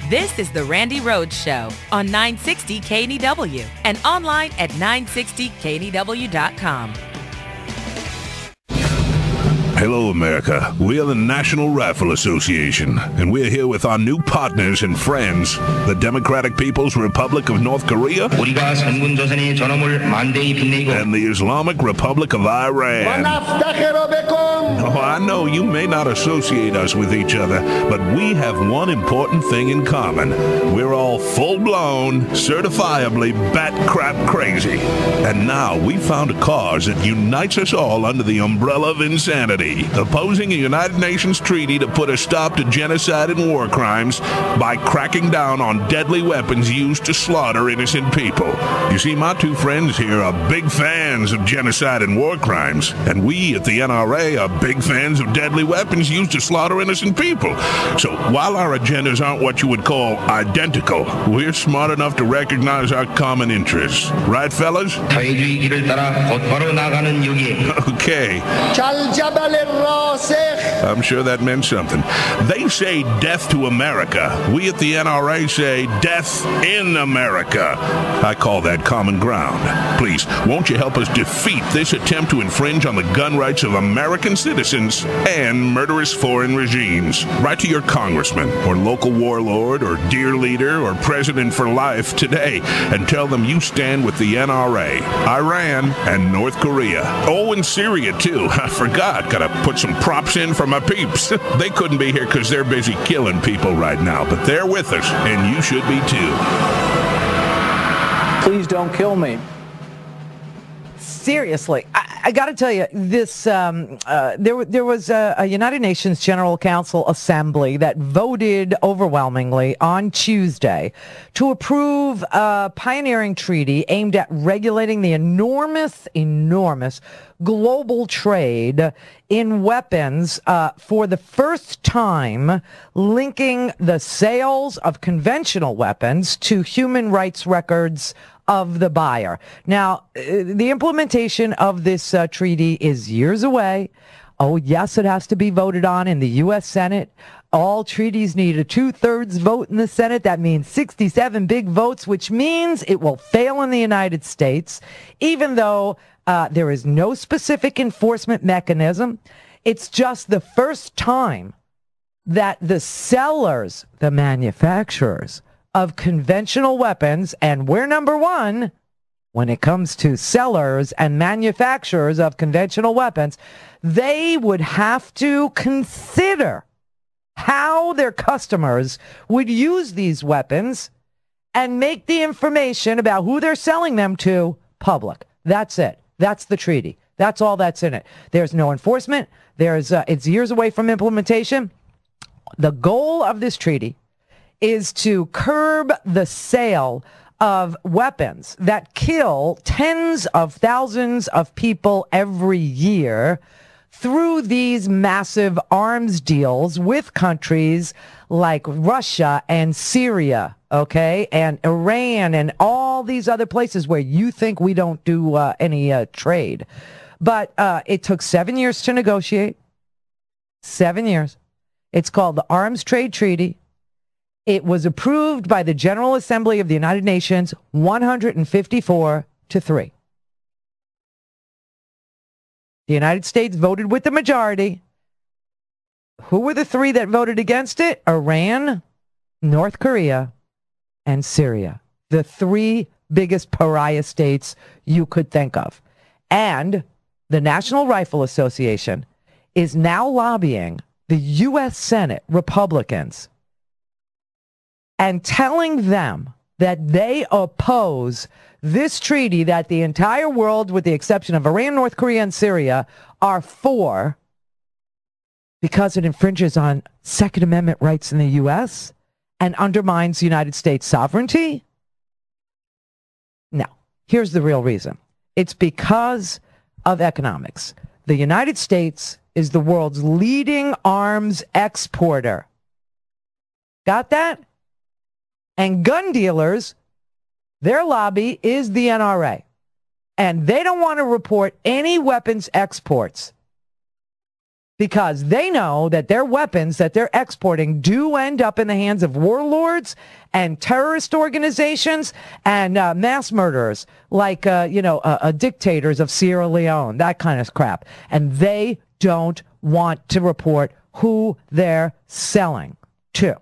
This is the Randi Rhodes Show on 960 KNEW and online at 960KNEW.com. Hello, America. We are the National Rifle Association, and we're here with our new partners and friends, the Democratic People's Republic of North Korea and the Islamic Republic of Iran. Oh, I know you may not associate us with each other, but we have one important thing in common. We're all full-blown, certifiably bat-crap crazy. And now we found a cause that unites us all under the umbrella of insanity. Opposing a United Nations treaty to put a stop to genocide and war crimes by cracking down on deadly weapons used to slaughter innocent people. You see, my two friends here are big fans of genocide and war crimes, and we at the NRA are big fans of deadly weapons used to slaughter innocent people. So while our agendas aren't what you would call identical, we're smart enough to recognize our common interests. Right, fellas? Okay. I'm sure that meant something. They say death to America. We at the NRA say death in America. I call that common ground. Please, won't you help us defeat this attempt to infringe on the gun rights of American citizens and murderous foreign regimes? Write to your congressman or local warlord or dear leader or president for life today and tell them you stand with the NRA, Iran, and North Korea. Oh, and Syria, too. I forgot. Gotta put some props in for my peeps. They couldn't be here because they're busy killing people right now, but they're with us, and you should be too. Please don't kill me. Seriously, I got to tell you, this there was a United Nations General Council Assembly that voted overwhelmingly on Tuesday to approve a pioneering treaty aimed at regulating the enormous global trade in weapons for the first time, linking the sales of conventional weapons to human rights records of the buyer. Now, the implementation of this treaty is years away. Oh, yes, it has to be voted on in the U.S. Senate. All treaties need a 2/3 vote in the Senate. That means 67 big votes, which means it will fail in the United States, even though there is no specific enforcement mechanism. It's just the first time that the sellers, the manufacturers of conventional weapons, and we're number one when it comes to sellers and manufacturers of conventional weapons, they would have to consider how their customers would use these weapons and make the information about who they're selling them to public. That's it. That's the treaty. That's all that's in it. There's no enforcement. It's years away from implementation. The goal of this treaty is to curb the sale of weapons that kill tens of thousands of people every year through these massive arms deals with countries like Russia and Syria, okay, and Iran and all these other places where you think we don't do any trade. But it took 7 years to negotiate. 7 years. It's called the Arms Trade Treaty. It was approved by the General Assembly of the United Nations 154-3. The United States voted with the majority. Who were the three that voted against it? Iran, North Korea, and Syria. The three biggest pariah states you could think of. And the National Rifle Association is now lobbying the U.S. Senate Republicans and telling them that they oppose this treaty that the entire world, with the exception of Iran, North Korea, and Syria, are for because it infringes on Second Amendment rights in the U.S. and undermines United States sovereignty? No. Here's the real reason. It's because of economics. The United States is the world's leading arms exporter. Got that? And gun dealers, their lobby is the NRA. And they don't want to report any weapons exports because they know that their weapons that they're exporting do end up in the hands of warlords and terrorist organizations and mass murderers like, dictators of Sierra Leone, that kind of crap. And they don't want to report who they're selling to.